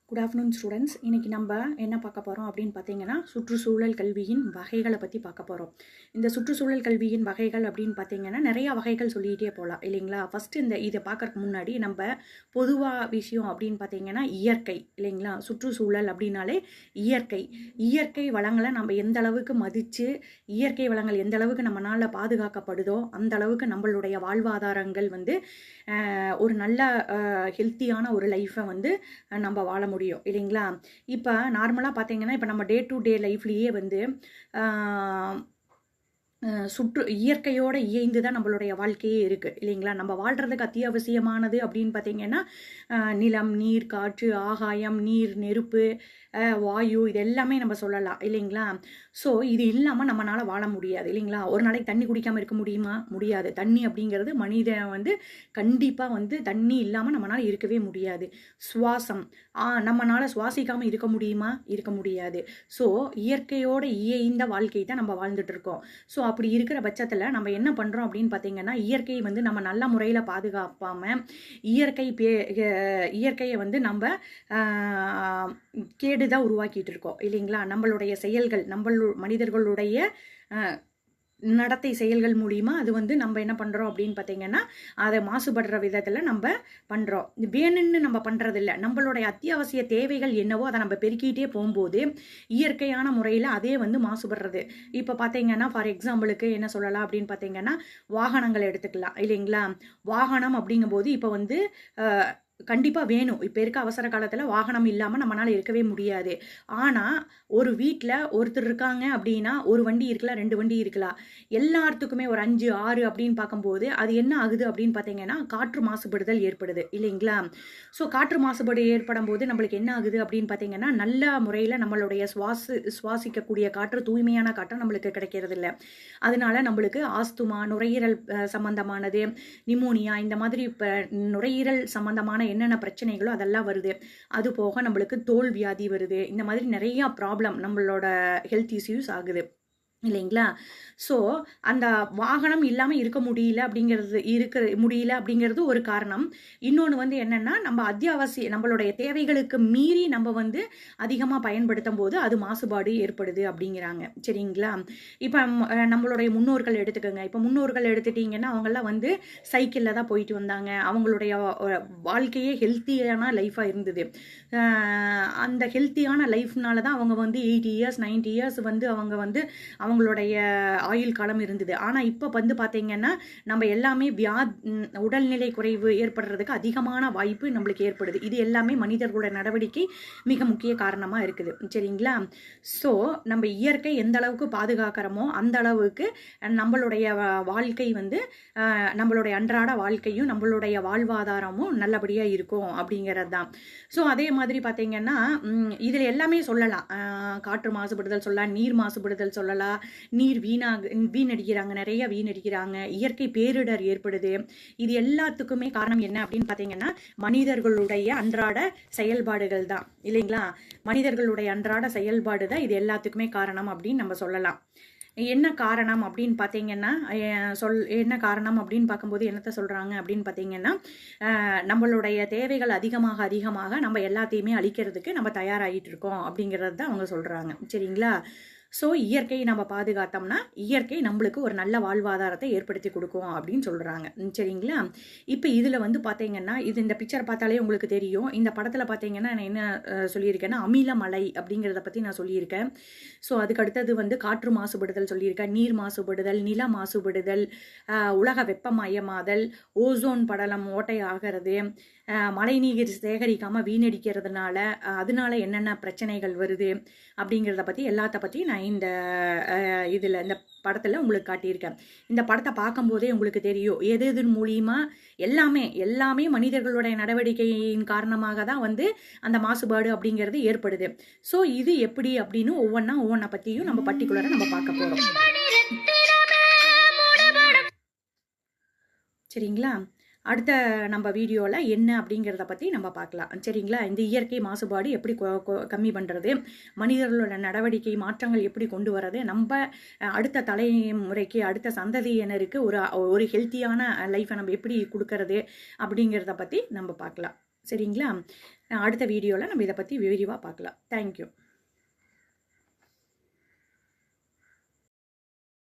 Good afternoon students. இன்றைக்கி நம்ம என்ன பார்க்க போகிறோம் அப்படின்னு பார்த்தீங்கன்னா, சுற்றுச்சூழல் கல்வியின் வகைகளை பற்றி பார்க்க போகிறோம். இந்த சுற்றுச்சூழல் கல்வியின் வகைகள் அப்படின்னு பார்த்தீங்கன்னா நிறையா வகைகள் சொல்லிகிட்டே போகலாம் இல்லைங்களா. ஃபஸ்ட்டு இதை பார்க்கறதுக்கு முன்னாடி நம்ம பொதுவாக விஷயம் அப்படின்னு பார்த்தீங்கன்னா இயற்கை இல்லைங்களா. சுற்றுச்சூழல் அப்படின்னாலே இயற்கை வளங்களை நம்ம எந்த அளவுக்கு மதித்து இயற்கை வளங்கள் எந்த அளவுக்கு நம்மளால் பாதுகாக்கப்படுதோ அந்த அளவுக்கு நம்மளுடைய வாழ்வாதாரங்கள் வந்து ஒரு நல்ல ஹெல்த்தியான ஒரு லைஃப்பை வந்து நம்ம வாழ முடியும் இல்லைங்களா. இப்போ நார்மலாக பார்த்தீங்கன்னா இப்போ நம்ம டே டு டே லைஃப்லேயே வந்து இயற்கையோடு இயைந்து தான் நம்மளுடைய வாழ்க்கையே இருக்குது இல்லைங்களா. நம்ம வாழ்கிறதுக்கு அத்தியாவசியமானது அப்படின்னு பார்த்தீங்கன்னா நிலம், நீர், காற்று, ஆகாயம், நீர், நெருப்பு, வாயு, இது எல்லாமே நம்ம சொல்லலாம் இல்லைங்களா. ஸோ இது இல்லாமல் நம்மளால் வாழ முடியாது இல்லைங்களா. ஒரு நாளைக்கு தண்ணி குடிக்காமல் இருக்க முடியுமா? முடியாது. தண்ணி அப்படிங்கிறது மனிதன் வந்து கண்டிப்பாக வந்து தண்ணி இல்லாமல் நம்மளால் இருக்கவே முடியாது. சுவாசம், நம்மளால் சுவாசிக்காமல் இருக்க முடியுமா? இருக்க முடியாது. ஸோ இயற்கையோடு இயைந்த வாழ்க்கை தான் நம்ம வாழ்ந்துட்டு இருக்கோம். ஸோ அப்படி இருக்கிற பட்சத்தில் நம்ம என்ன பண்ணுறோம் அப்படின்னு பார்த்தீங்கன்னா இயற்கையை வந்து நம்ம நல்ல முறையில் பாதுகாப்பாமல் இயற்கையை வந்து நம்ம கேடுதான் உருவாக்கிட்டு இருக்கோம் இல்லைங்களா. நம்மளுடைய செயல்கள், மனிதர்களுடைய நடத்தை செயல்கள் மூலிமா அது வந்து நம்ம என்ன பண்ணுறோம் அப்படின்னு பார்த்தீங்கன்னா அதை மாசுபடுற விதத்தில் நம்ம பண்ணுறோம். வேணும்னு நம்ம பண்ணுறதில்ல. நம்மளுடைய அத்தியாவசிய தேவைகள் என்னவோ அதை நம்ம பெருக்கிட்டே போகும்போது இயற்கையான முறையில் அதே வந்து மாசுபடுறது. இப்போ பார்த்தீங்கன்னா ஃபார் எக்ஸாம்பிளுக்கு என்ன சொல்லலாம் அப்படின்னு பார்த்தீங்கன்னா வாகனங்கள் எடுத்துக்கலாம் இல்லைங்களா. வாகனம் அப்படிங்கும்போது இப்போ வந்து கண்டிப்பாக வேணும். இப்போ இருக்க அவசர காலத்தில் வாகனம் இல்லாமல் நம்மளால் இருக்கவே முடியாது. ஆனால் ஒரு வீட்டில் ஒருத்தர் இருக்காங்க அப்படின்னா ஒரு வண்டி இருக்கலாம், 2 வண்டி இருக்கலாம். எல்லாத்துக்குமே ஒரு 5, 6 அப்படின்னு பார்க்கும்போது அது என்ன ஆகுது அப்படின்னு பார்த்தீங்கன்னா காற்று மாசுபடுதல் ஏற்படுது இல்லைங்களா. ஸோ காற்று மாசுபாடு ஏற்படும் போது நம்மளுக்கு என்ன ஆகுது அப்படின்னு பார்த்தீங்கன்னா நல்ல முறையில் நம்மளுடைய சுவாசிக்கக்கூடிய காற்று, தூய்மையான காற்று நம்மளுக்கு கிடைக்கிறது இல்லை. அதனால நம்மளுக்கு ஆஸ்துமா, நுரையீரல் சம்பந்தமானது, நிமோனியா, இந்த மாதிரி இப்போ நுரையீரல் சம்பந்தமான என்னென்ன பிரச்சனைகளோ அதெல்லாம் வருது. அது போக நம்மளுக்கு தோல் வியாதி வருது. இந்த மாதிரி நிறையா ப்ராப்ளம் நம்மளோட ஹெல்த் இஷ்யூஸ் ஆகுது இல்லைங்களா. ஸோ அந்த வாகனம் இல்லாமல் இருக்க முடியல அப்படிங்கிறது ஒரு காரணம். இன்னொன்று வந்து என்னென்னா நம்ம நம்மளுடைய தேவைகளுக்கு மீறி நம்ம வந்து அதிகமாக பயன்படுத்தும் போது அது மாசுபாடு ஏற்படுது அப்படிங்கிறாங்க சரிங்களா. இப்போ நம்மளுடைய முன்னோர்கள் எடுத்துக்கோங்க. இப்போ முன்னோர்கள் எடுத்துட்டிங்கன்னா அவங்கெல்லாம் வந்து சைக்கிளில் தான் போயிட்டு வந்தாங்க. அவங்களுடைய வாழ்க்கையே ஹெல்த்தியான லைஃபாக இருந்தது. அந்த ஹெல்த்தியான லைஃப்னால தான் அவங்க வந்து 80 இயர்ஸ் 90 இயர்ஸ் வந்து அவங்க வந்து அவங்களுடைய ஆயுள் காலம் இருந்தது. ஆனால் இப்போ வந்து பார்த்தீங்கன்னா நம்ம எல்லாமே உடல்நிலை குறைவு ஏற்படுறதுக்கு அதிகமான வாய்ப்பு நம்மளுக்கு ஏற்படுது. இது எல்லாமே மனிதர்களோட நடவடிக்கை மிக முக்கிய காரணமாக இருக்குது சரிங்களா. ஸோ நம்ம இயற்கை எந்த அளவுக்கு பாதுகாக்கிறோமோ அந்த அளவுக்கு நம்மளுடைய வாழ்க்கை வந்து நம்மளுடைய அன்றாட வாழ்க்கையும் நம்மளுடைய வாழ்வாதாரமும் நல்லபடியாக இருக்கும் அப்படிங்கிறது தான். ஸோ அதே மாதிரி பார்த்தீங்கன்னா இதில் எல்லாமே சொல்லலாம். காற்று மாசுபடுதல் சொல்லலாம், நீர் மாசுபடுதல் சொல்லலாம். நீர் வீணடிக்கிறாங்க, நிறைய வீணடிக்கிறாங்க. இயற்கை பேரிடர் ஏற்படுது. இது எல்லாத்துக்குமே காரணம் என்ன அப்படின்னு பார்த்தீங்கன்னா மனிதர்களுடைய அன்றாட செயல்பாடுகள் தான் இல்லைங்களா. மனிதர்களுடைய அன்றாட செயல்பாடு தான் இது எல்லாத்துக்குமே காரணம் அப்படின்னு நம்ம சொல்லலாம். என்ன காரணம் அப்படின்னு பார்த்தீங்கன்னா என்ன காரணம் அப்படின்னு பார்க்கும்போது என்னத்தை சொல்கிறாங்க அப்படின்னு பார்த்தீங்கன்னா நம்மளுடைய தேவைகள் அதிகமாக நம்ம எல்லாத்தையுமே அழிக்கிறதுக்கு நம்ம தயாராகிட்டு இருக்கோம் அப்படிங்கிறது தான் அவங்க சொல்கிறாங்க சரிங்களா. ஸோ இயற்கையை நம்ம பாதுகாத்தோம்னா இயற்கை நம்மளுக்கு ஒரு நல்ல வாழ்வாதாரத்தை ஏற்படுத்தி கொடுக்கும் அப்படின்னு சொல்கிறாங்க சரிங்களா. இப்போ இதில் வந்து பார்த்தீங்கன்னா இந்த பிக்சர் பார்த்தாலே உங்களுக்கு தெரியும். இந்த படத்தில் பார்த்தீங்கன்னா நான் என்ன சொல்லியிருக்கேன்னா அமிலமலை அப்படிங்கிறத பற்றி நான் சொல்லியிருக்கேன். ஸோ அதுக்கு அடுத்தது வந்து காற்று மாசுபடுதல் சொல்லியிருக்கேன், நீர் மாசுபடுதல், நில மாசுபடுதல், உலக வெப்பமயமாதல், ஓசோன் படலம் ஓட்டை ஆகிறது, மழைநீர் சேகரிக்காமல் வீணடிக்கிறதுனால அதனால என்னென்ன பிரச்சனைகள் வருது அப்படிங்கிறத பற்றி எல்லாத்த பற்றி நான் இந்த இந்த படத்தில் உங்களுக்கு காட்டியிருக்கேன். இந்த படத்தை பார்க்கும்போதே உங்களுக்கு தெரியும் எது மூலியமாக எல்லாமே மனிதர்களுடைய நடவடிக்கையின் காரணமாக தான் வந்து அந்த மாசுபாடு அப்படிங்கிறது ஏற்படுது. ஸோ இது எப்படி அப்படின்னு ஒவ்வொன்றா பற்றியும் நம்ம பர்டிகுலராக நம்ம பார்க்க போகிறோம் சரிங்களா. அடுத்த நம்ம வீடியோவில் என்ன அப்படிங்கிறத பற்றி நம்ம பார்க்கலாம் சரிங்களா. இந்த இயற்கை மாசுபாடு எப்படி கம்மி பண்ணுறது, மனிதர்களோட நடவடிக்கை மாற்றங்கள் எப்படி கொண்டு வர்றது, நம்ம அடுத்த தலைமுறைக்கு அடுத்த சந்ததியினருக்கு ஒரு ஹெல்த்தியான லைஃப்பை நம்ம எப்படி கொடுக்கறது அப்படிங்கிறத பற்றி நம்ம பார்க்கலாம் சரிங்களா? அடுத்த வீடியோவில் நம்ம இதை பற்றி விரிவாக பார்க்கலாம். தேங்க்யூ.